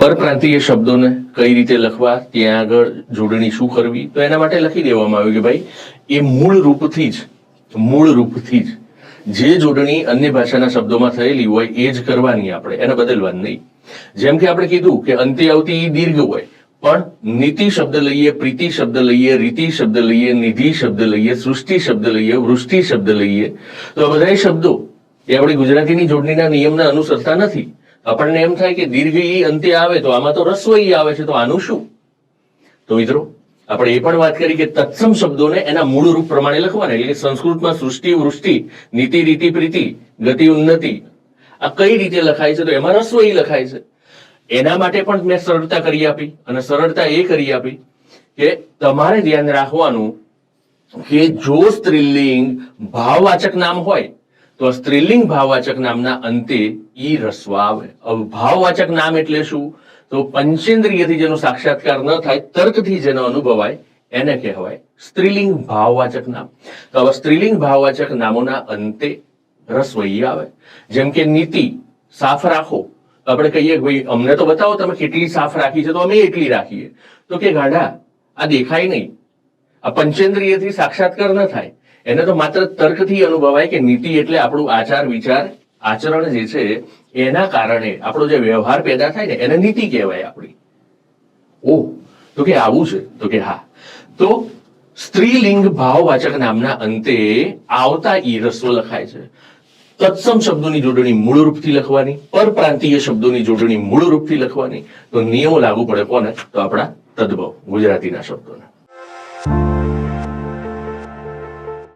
પરપ્રાંતીય શબ્દોને કઈ રીતે લખવા, ત્યાં આગળ જોડણી શું કરવી, તો એના માટે લખી દેવામાં આવ્યું કે ભાઈ એ મૂળ રૂપથી જ જે જોડણી અન્ય ભાષાના શબ્દોમાં થયેલી હોય એ જ કરવાની, આપણે એને બદલવાની નહીં. જેમ કે આપણે કીધું કે અંતે આવતી દીર્ઘ હોય, પણ નીતિ શબ્દ લઈએ, પ્રીતિ શબ્દ લઈએ, રીતિ શબ્દ લઈએ, નિધિ શબ્દ લઈએ, સૃષ્ટિ શબ્દ લઈએ, વૃષ્ટિ શબ્દ લઈએ, તો આ બધા શબ્દો એ આપણી ગુજરાતીની જોડણીના નિયમને અનુસરતા નથી. આપણને એમ થાય કે દીર્ઘ ઈ અંતે આવે તો આમાં તો રસ્વ ઈ આવે છે, તો આનું શું? તો મિત્રો આપણે એ પણ વાત કરી કે તત્સમ શબ્દોને એના મૂળ રૂપ પ્રમાણે લખવાના. એટલે કે સંસ્કૃતમાં સૃષ્ટિ, વૃષ્ટિ, નીતિ, રીતિ, પ્રીતિ, ગતિ, ઉન્નતિ આ કઈ રીતે લખાય છે, તો એમાં રસ્વ ઈ લખાય છે. એના માટે પણ મેં સરળતા કરી આપી, અને સરળતા એ કરી આપી કે તમારે ધ્યાન રાખવાનું કે જો સ્ત્રીલિંગ ભાવવાચક નામ હોય તો સ્ત્રીલિંગ ભાવવાચક નામના અંતે ઈ રસ્વ આવે. હવે ભાવવાચક નામ એટલે શું? તો પંચેન્દ્રિયથી જેનો સાક્ષાત્કાર ન થાય, તર્કથી જેનો અનુભવાય એને કહેવાય સ્ત્રીલિંગ ભાવવાચક નામ. તો આવા સ્ત્રીલિંગ ભાવવાચક નામોના અંતે રસ્વ ઈ આવે. જેમ કે નીતિ, સાફ રાખો. આપણે કહીએ ભાઈ અમને તો બતાવો તમે કેટલી સાફ રાખી છે, તો અમે એટલી રાખીએ. તો કે ગાંડા આ દેખાય નહીં, આ પંચેન્દ્રિયથી સાક્ષાત્કાર ન થાય, એને તો માત્ર તર્કથી અનુભવાય કે નીતિ એટલે આપણું આચાર વિચાર આચરણ જે છે એના કારણે આપણો જે વ્યવહાર પેદા થાય ને એને નીતિ કહેવાય આપણી. ઓ તો કે આવું છે, તો કે હા. તો સ્ત્રીલિંગ ભાવવાચક નામના અંતે આવતા ઈ રસ્વ લખાય છે. તત્સમ શબ્દોની જોડણી મૂળ રૂપથી લખવાની, પરપ્રાંતીય શબ્દોની જોડણી મૂળ રૂપથી લખવાની. તો નિયમો લાગુ પડે કોને? તો આપણા તદ્ભવ ગુજરાતીના શબ્દોને.